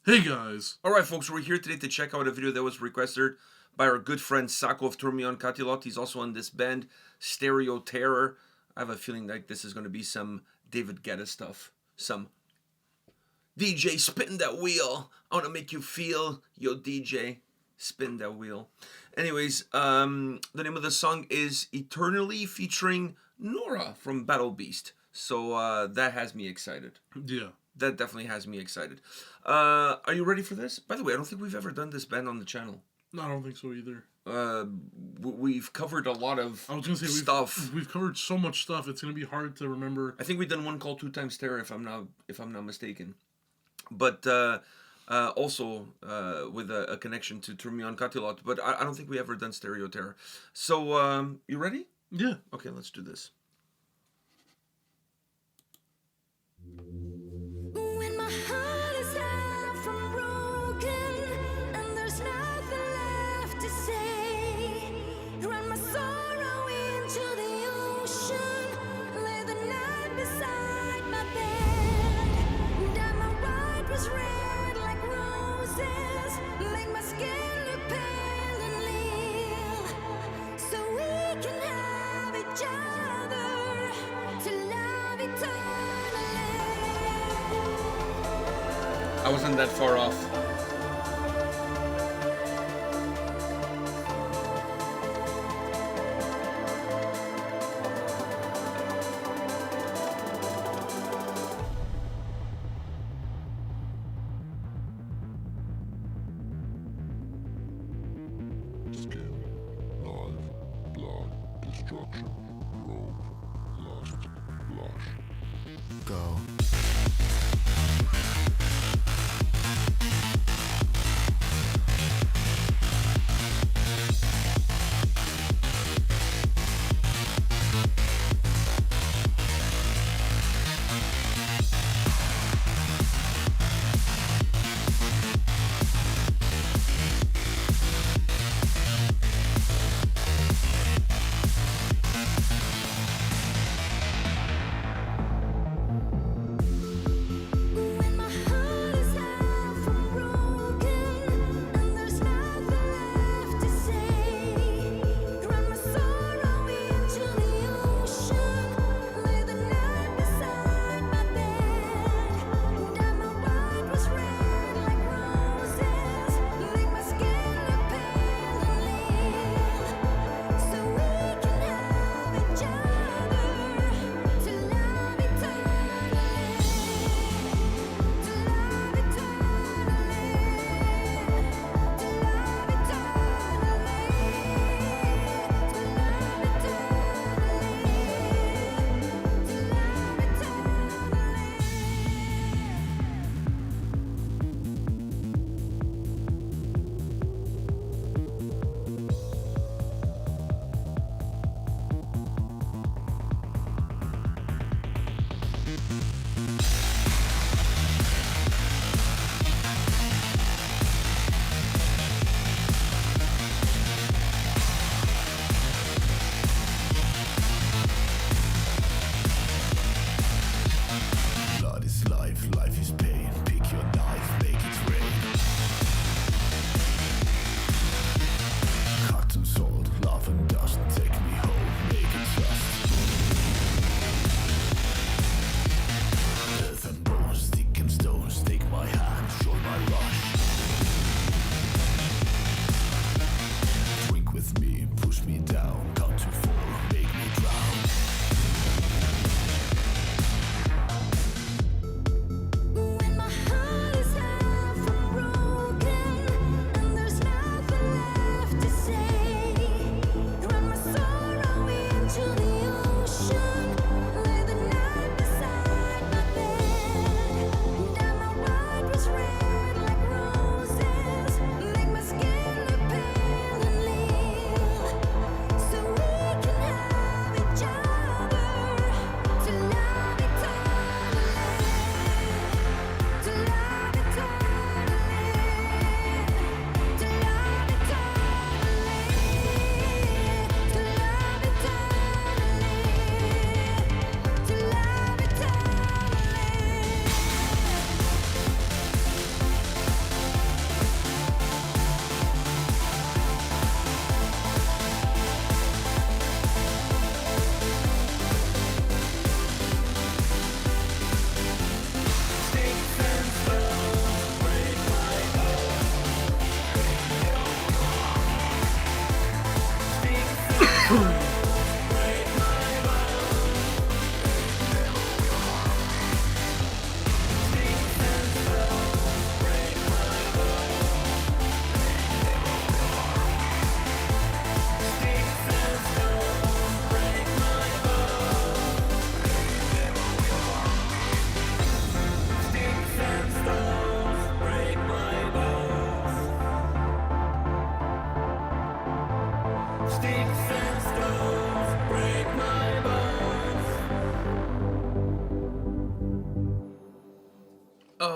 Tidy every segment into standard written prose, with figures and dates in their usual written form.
Hey guys! Alright folks, we're here today to check out a video that was requested by our good friend Sako of Turmion Katilot. He's also in this band, Stereo Terror. I have a feeling like this is going to be some David Guetta stuff. Some DJ spin that wheel. I want to make you feel, yo DJ, spin that wheel. Anyways, the name of the song is Eternally featuring Noora from Battle Beast. So that has me excited. Yeah. That definitely has me excited. Are you ready for this? By the way, I don't think we've ever done this band on the channel. No, I don't think so either. We've covered a lot of I was gonna say stuff. we've covered so much stuff. It's gonna be hard to remember. I think we've done one called Two Times Terror, if I'm not mistaken. But also with a connection to Turmion Katilot. But I don't think we ever done Stereo Terror. So you ready? Yeah. Okay, let's do this. When my heart is far from broken and there's nothing left to say, run my sorrow into the ocean, lay the night beside my bed, dye my white was red like roses, make my skin look pale and lean, so we can have each other to love eternally. I wasn't that far off. Skin, life, blood, destruction, rope, lust, blush. Go.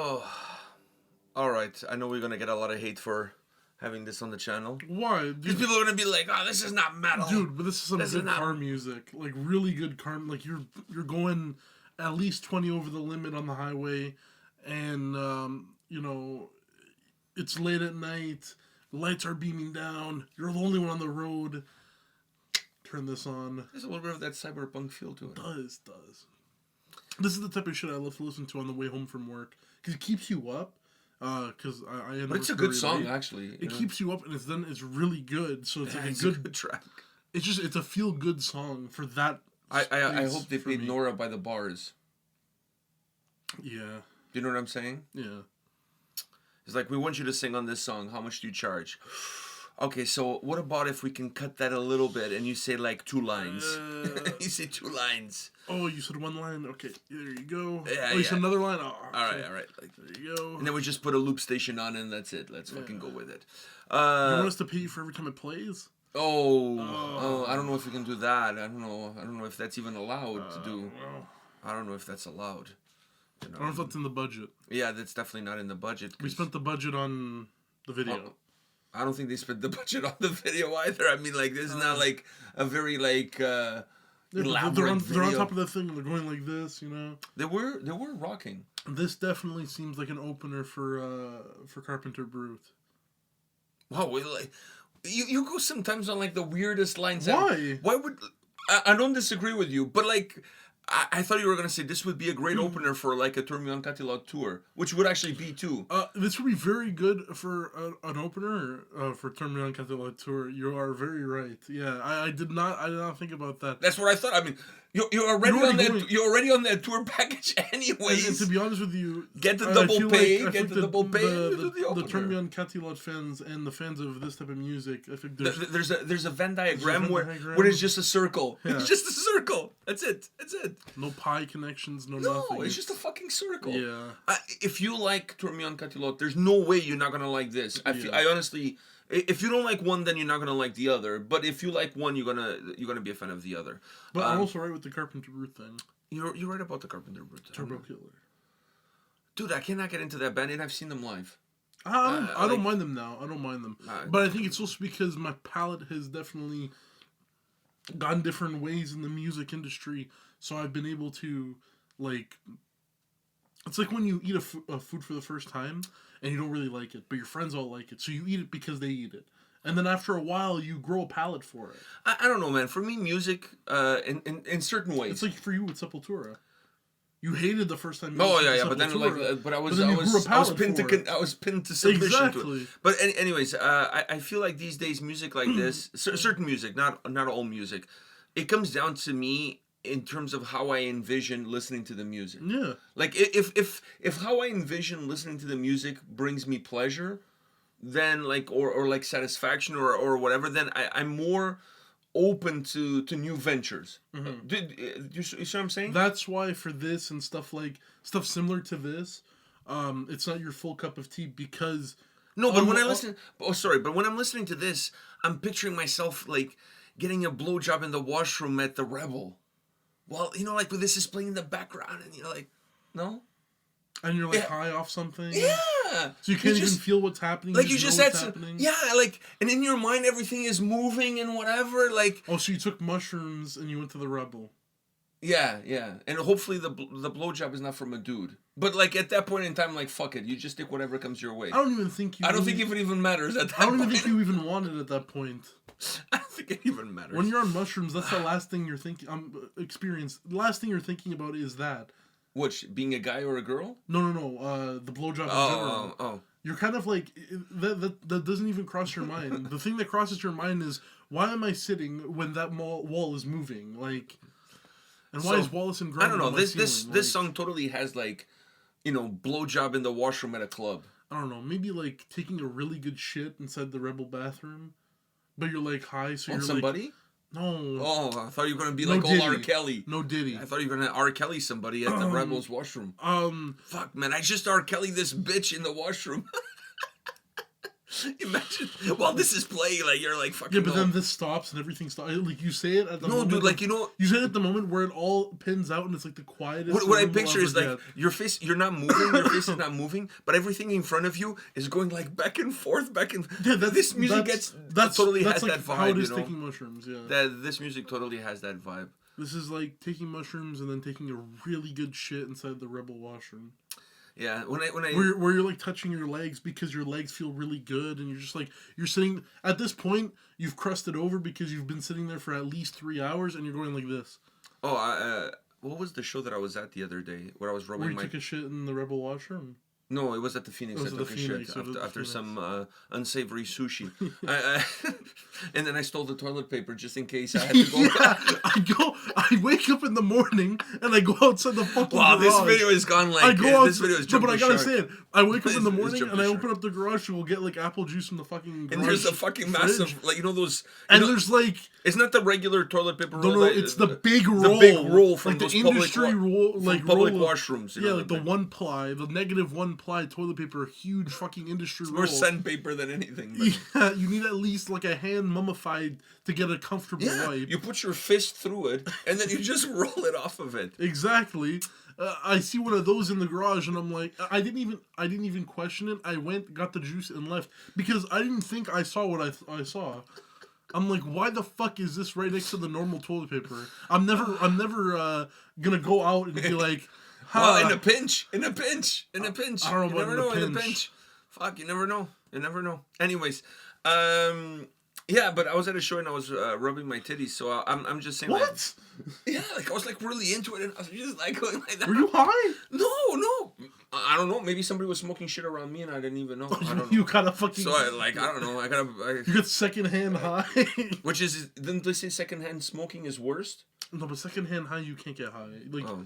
Oh, all right. I know we're gonna get a lot of hate for having this on the channel. Why? Because Dude, people are gonna be like, "Oh, this is not metal." dude, but this is some This is good not- car music. Like, really good car. Like, you're going at least 20 over the limit on the highway. And, you know, it's late at night. The lights are beaming down. You're the only one on the road. Turn this on. There's a little bit of that cyberpunk feel to it. Does. This is the type of shit I love to listen to on the way home from work. Because it keeps you up. Because I end But up it's a working good very song, late. actually. It keeps you up, and it's really good. So it's like It's a good. track. It's a feel good song for that. I space hope they for paid me. Noora by the bars. Yeah, Do you know what I'm saying? yeah. It's like, we want you to sing on this song. How much do you charge? Okay, so what about if we can cut that a little bit and you say like 2 lines? You say 2 lines. Oh, you said one line. Okay, there you go. Yeah, Oh, you said yeah. another line. Oh, All okay. right. Like, There you go. and then we just put a loop station on and that's it. Let's fucking go with it. You want us to pay you for every time it plays? Oh, I don't know if we can do that. I don't know if that's even allowed to do. Well, I don't know if that's allowed. You know? I don't know if that's in the budget. Yeah, that's definitely not in the budget. We 'cause spent the budget on the video. I don't think they spent the budget on the video either. I mean, like, this is not like a very like Yeah, but elaborate they're on video. top of the thing. They're going like this, you know. They were rocking. This definitely seems like an opener for Carpenter Brute. Wow, like, you go sometimes on like the weirdest lines. Why? Why would I don't disagree with you, but like. I thought you were gonna say this would be a great opener for like a Turn Me On Katilot tour, which would actually be too. This would be very good for an opener for Turn Me On Katilot Tour. You are very right. Yeah, I did not think about that. That's what I thought. I mean, you're already on that. going- You're already on that tour package anyways. And to be honest with you, Get the I double feel pay, I get think the double pay, The, and do the the Turn Me opener. On Katilot fans and the fans of this type of music, I think there's There's a Venn diagram Venn where diagram. it's just a circle. Yeah. It's just a circle. That's it. no pie connections, no No, nothing. it's just a fucking circle. Yeah. If you like Turn Me On Katilot, there's no way you're not gonna like this. I honestly, if you don't like one, then you're not gonna like the other. But if you like one, you're gonna be a fan of the other. But I'm also right with the Carpenter Brute thing. You're right about the Carpenter Brute. Turbo Killer. Dude, I cannot get into that band, and I've seen them live. I don't mind them now. I don't mind them. Uh, But I think it's also because my palate has definitely gone different ways in the music industry. So I've been able to, like... It's like when you eat a food for the first time and you don't really like it, but your friends all like it. So you eat it because they eat it. And then after a while, you grow a palate for it. I don't know, man. For me, music, in certain ways. It's like for you with Sepultura. You hated the first time you Oh listened yeah, to but then Sepultura, like, but I was then you grew a palate pinned for to it. I was pinned to submission to Exactly. it. But anyways, I feel like these days music like this, certain music, not all music, it comes down to me in terms of how I envision listening to the music. Yeah. Like if how I envision listening to the music brings me pleasure, then like or like satisfaction or whatever, then I'm more open to new ventures. You see what I'm saying? That's why for this and stuff similar to this, it's not your full cup of tea because No, but when I listen, but when I'm listening to this, I'm picturing myself like getting a blowjob in the washroom at the Rebel. Well, you know, like this is playing in the background, and you're like, no, and you're like Yeah. high off something. yeah. So you can't even feel what's happening. Like you just know said, what's happening. yeah, like, and in your mind everything is moving and whatever, like, Oh, so you took mushrooms and you went to the Rebel. yeah, and hopefully the blowjob is not from a dude. But like at that point in time, like fuck it, you just take whatever comes your way. I don't even think you. I don't think it even matters at that I don't even point. think you even wanted at that point. I don't think it even matters. When you're on mushrooms, that's the last thing you're thinking. The last thing you're thinking about is that. Which, being a guy or a girl? No. The blowjob in general. Oh. You're kind of like that doesn't even cross your mind. The thing that crosses your mind is why am I sitting when that wall is moving? Like, and why So, is Wallace and Gromit I don't know. on my This ceiling? Like, song totally has like, you know, blowjob in the washroom at a club. I don't know. Maybe like taking a really good shit inside the Rebel bathroom, but you're like high, so On you're somebody? like no. Oh, I thought you were gonna be No like old R. Diddy. Kelly. No Diddy. I thought you were gonna R. Kelly somebody at the Rebels washroom. Fuck, man, I just R. Kelly this bitch in the washroom. Imagine while this is playing, like you're like fucking. Yeah, but then this stops and everything stops. Like you say it at the no, moment. dude, like you know. You say it at the moment where it all pins out and it's like the quietest. What I room picture you'll is ever like get. your face. You're not moving. Your face is not moving, but everything in front of you is going like back and forth, back and. Yeah, this music totally has like that vibe. how it is you know? taking mushrooms. Yeah. This music totally has that vibe. This is like taking mushrooms and then taking a really good shit inside the Rebel washroom. Yeah, when I Where you're like touching your legs because your legs feel really good and you're just like you're sitting at this point you've crusted over because you've been sitting there for at least 3 hours and you're going like this. what was the show that I was at the other day where I was rubbing Where you my took a shit in the Rebel washroom. No, it was at the Phoenix. It was I at took the a Phoenix, shit it was at the after Phoenix. some unsavory sushi. And then I stole the toilet paper just in case I had to go. I wake up in the morning and I go outside the fucking Wow, this garage. video has gone like I go out, this video is no, but I gotta shark. say it. I wake up in the It's morning jumped and the I shark. open up the garage and we'll get like apple juice from the fucking garage. And there's a fucking fridge. massive, like you know those. And you know, there's like it's not the regular toilet paper roll. no, that- it's the big roll. The big roll from like those the public industry roll, like public roll of- washrooms. You Yeah, know, like the 1 ply, the -1 ply toilet paper, huge fucking industry roll. more sandpaper than anything. But Yeah, you need at least like a hand mummified to get a comfortable yeah, wipe. you put your fist through it and then you just roll it off of it. Exactly. I see one of those in the garage, and I'm like, I didn't even question it. I went, got the juice, and left because I didn't think I saw what I saw. I'm like, why the fuck is this right next to the normal toilet paper? I'm never gonna go out and be like, Well, in a pinch. I don't know you about never know in a pinch. Fuck, you never know. Anyways, yeah, but I was at a show and I was rubbing my titties, so I'm just saying. what? Like, yeah, like I was like really into it, and I was just like going like that. Were you high? No. I don't know. Maybe somebody was smoking shit around me and I didn't even know. I don't know. You gotta fucking. So I don't know. You got secondhand high. Which is didn't they say secondhand smoking is worst? No, but secondhand high, you can't get high. Like Oh.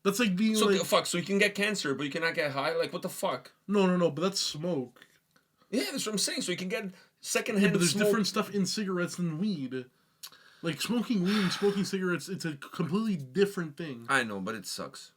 that's like being So like fuck. So you can get cancer, but you cannot get high. Like what the fuck? no, but that's smoke. Yeah, that's what I'm saying. So you can get Yeah, secondhand. but there's smoke. different stuff in cigarettes than weed. Like smoking weed and smoking cigarettes, it's a completely different thing. I know, but it sucks.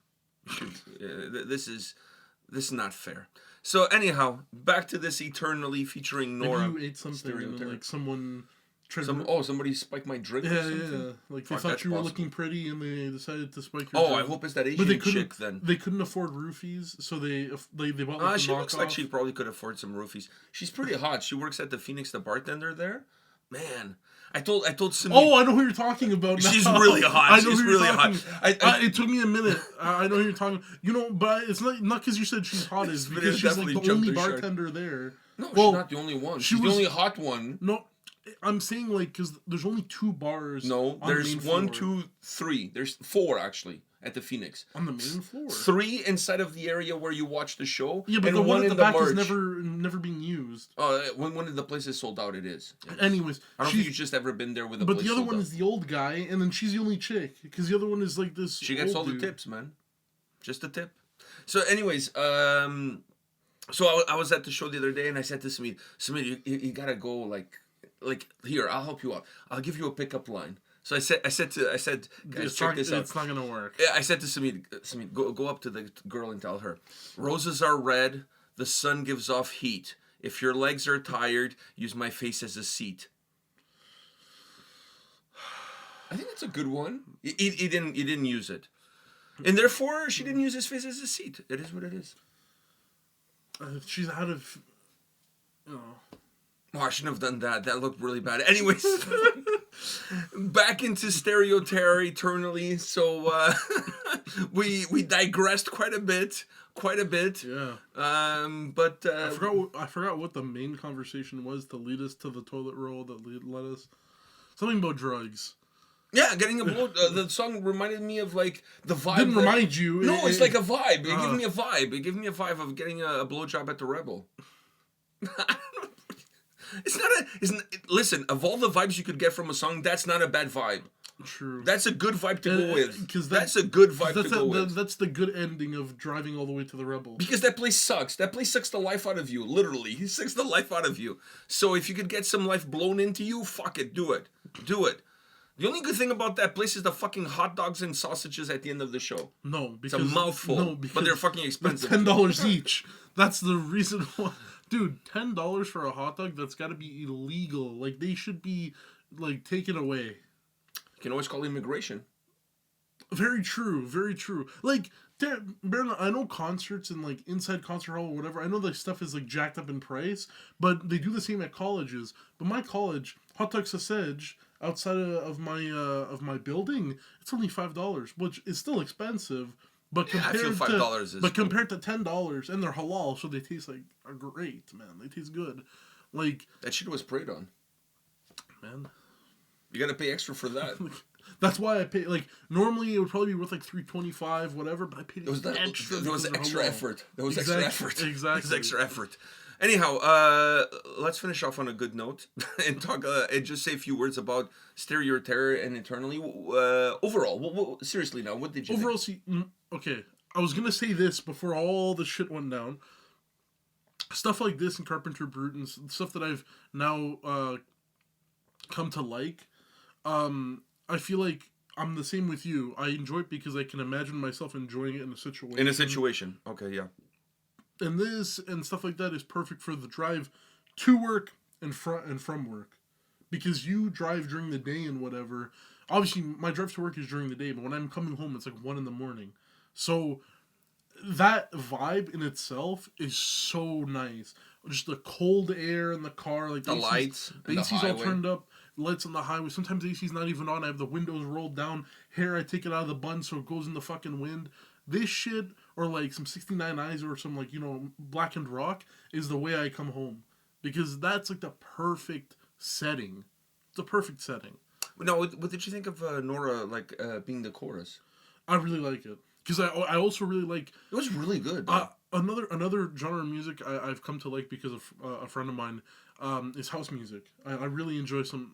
This is not fair. So anyhow, back to this eternally featuring Noora. Maybe you ate something and then, stereotype. like someone tried Somebody spiked my drink. yeah, or something? yeah. Like they Fuck, thought that's you were possible. looking pretty and they decided to spike your Oh, drink. I hope it's that But they Asian couldn't. chick then. They couldn't afford roofies, so they bought like the She looks like knockoff. she probably could afford some roofies. She's pretty hot. She works at the Phoenix, the bartender there. Man, I told Simi. Oh, I know who you're talking about now. She's really hot. I know She's who you're really hot. talking- it took me a minute. I know who you're talking. You know, but it's not because you said she's hot. It's This video because she's like definitely the jumped only the shark. bartender there. No, Well, she's not the only one. she She's the was- only hot one. No, I'm saying like because there's only 2 bars. No, on there's the main 1, floor. 2, 3. There's 4 actually at the Phoenix. On the main floor. 3 inside of the area where you watch the show. Yeah, but and the one at in the back merch. is never being used. When one of the places sold out, it is. Anyways, I don't think you've just ever been there with a but place the other sold one out. is the old guy, and then she's the only chick because the other one is like this. She gets old all the dude. tips, man. Just a tip. So, anyways, so I was at the show the other day, and I said to Samir, you gotta go like here. I'll help you out. I'll give you a pickup line. So I said, guys, check this out. It's not gonna work. Yeah, I said to Samir, go up to the girl and tell her, roses are red. The sun gives off heat. If your legs are tired, use my face as a seat. I think that's a good one. He didn't use it, and therefore she didn't use his face as a seat. It is what it is. She's out of. Oh. Oh, I shouldn't have done that. That looked really bad. Anyways, back into stereo terror eternally. So we digressed quite a bit. Yeah. But I forgot what the main conversation was to lead us to the toilet roll that led us. Something about drugs. yeah, getting a blow. The song reminded me of like the vibe. Didn't remind you. No, it's like a vibe. It gave Uh. me a vibe. It gave me a vibe of getting a blowjob at the Rebel. Listen, of all the vibes you could get from a song, that's not a bad vibe. True. That's a good vibe to go with. Because That's a good vibe to go with. That's the good ending of driving all the way to the Rebel. Because that place sucks. That place sucks the life out of you. Literally. He sucks the life out of you. So if you could get some life blown into you, fuck it. Do it. Do it. The only good thing about that place is the fucking hot dogs and sausages at the end of the show. No, It's a because mouthful. No, but they're fucking they're expensive. $10 each. That's the reason why. Dude, $10 for a hot dog, that's gotta be illegal. Like, they should be, like, taken away. You can always call immigration. Very true, very true. Like, Baron, I know concerts and, like, inside concert hall or whatever, I know that stuff is, like, jacked up in price, but they do the same at colleges. But my college, hot dog sausage, outside of my building, it's only $5, which is still expensive. But Yeah, I feel compared $5 is to, but cool. compared to $10, and they're halal, so they taste like are great, man. They taste good, like That shit was preyed on. man. You gotta pay extra for that. That's why I pay. Like normally it would probably be worth like $3.25, whatever. But I paid There was that. extra. There was because they're extra halal. effort. There was Exactly, extra effort. exactly. There was extra effort. Anyhow, let's finish off on a good note and talk and just say a few words about Stereo Terror and Internally. Overall, seriously now, what did you Overall, think? okay. I was gonna say this before all the shit went down. Stuff like this and Carpenter Brute and stuff that I've now come to like. I feel like I'm the same with you. I enjoy it because I can imagine myself enjoying it in a situation. In a situation, okay, yeah. And this and stuff like that is perfect for the drive to work and from work, because you drive during the day and whatever. Obviously, my drive to work is during the day, but when I'm coming home, it's like 1 a.m. So that vibe in itself is so nice. Just the cold air in the car, like The AC's lights the and the AC's all highway. turned up, lights on the highway. Sometimes the AC's not even on. I have the windows rolled down. Hair, I take it out of the bun so it goes in the fucking wind. This shit, or like some 69 Eyes or some like, Blackened Rock, is the way I come home. Because that's like the perfect setting. It's a perfect setting. Now, what did you think of Nora being the chorus? I really like it. Because I also really like... It was really good. Another genre of music I've come to like because of a friend of mine is house music. I really enjoy some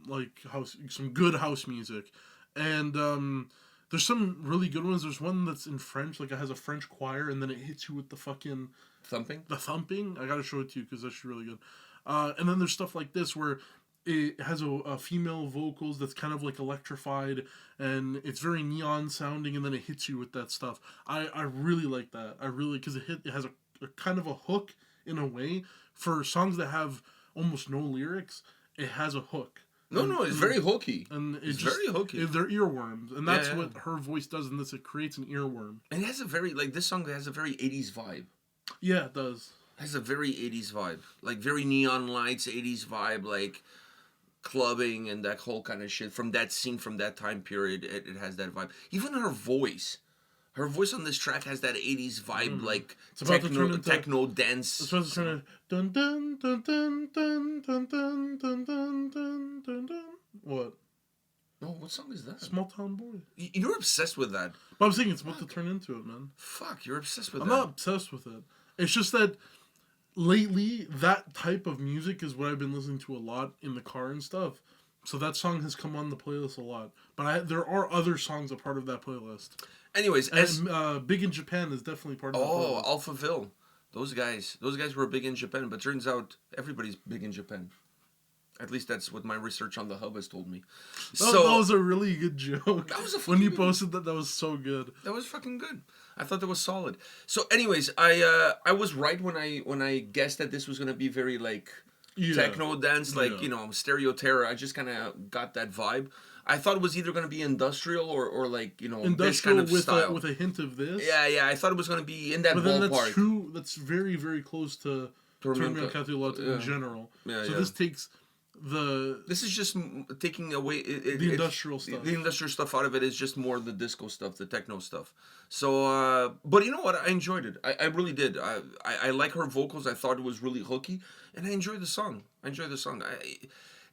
good house music. And there's some really good ones. There's one that's in French, like it has a French choir, and then it hits you with the fucking... Thumping? The thumping. I gotta show it to you because that's really good. And then there's stuff like this where it has a female vocals that's kind of like electrified, and it's very neon sounding, and then it hits you with that stuff. I really like that. I really, because it has a kind of a hook in a way. For songs that have almost no lyrics, it has a hook. No, it's very hooky. And It's very hooky. They're earworms, and that's Yeah. what her voice does in this. It creates an earworm. And it has a very, this song has a very 80s vibe. Yeah, it does. It has a very 80s vibe. Like, very neon lights, 80s vibe, like clubbing and that whole kind of shit. From that scene, from that time period, it has that vibe. Even her voice. Her voice on this track has that 80s vibe, like It's about to turn into techno dance. It's supposed to turn into dun dun dun dun dun dun dun dun dun dun dun dun. What? No, what song is that? Small Town Boy. You're obsessed with that. But I'm saying it's about to turn into it, man. Fuck, you're obsessed with I'm that. not obsessed with it. It's just that lately, that type of music is what I've been listening to a lot in the car and stuff. So that song has come on the playlist a lot. But there are other songs a part of that playlist. Anyways, And Big in Japan is definitely part of that playlist. Alphaville. Those guys were big in Japan, but turns out everybody's big in Japan. At least that's what my research on the hub has told me. That was a really good joke. That was a when you fucking- posted that was so good. That was fucking good. I thought that was solid. So, anyways, I was right when I guessed that this was gonna be very like techno dance, like Stereo Terror. I just kind of got that vibe. I thought it was either gonna be industrial or like Industrial this kind of with style. with a hint of this. Yeah. I thought it was gonna be in that But then ballpark. that's very, very close to Tormenta. Tormenta Catilotte in general. Yeah, so yeah. this takes This is just taking away the industrial stuff. The industrial stuff out of it is just more the disco stuff, the techno stuff. So, but you know what? I enjoyed it. I really did. I like her vocals. I thought it was really hooky, and I enjoyed the song.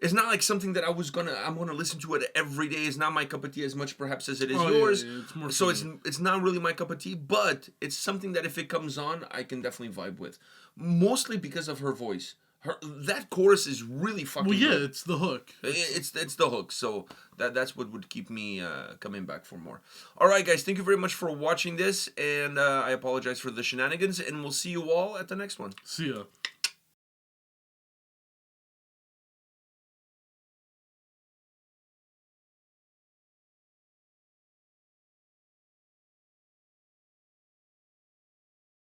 It's not like something that I'm gonna listen to it every day. It's not my cup of tea as much perhaps as it is yours. Yeah, it's more so for it's not really my cup of tea, but it's something that if it comes on, I can definitely vibe with. Mostly because of her voice. That chorus is really fucking Well, yeah, good. it's the hook. It's the hook, so that's what would keep me coming back for more. All right, guys, thank you very much for watching this, and I apologize for the shenanigans, and we'll see you all at the next one. See ya.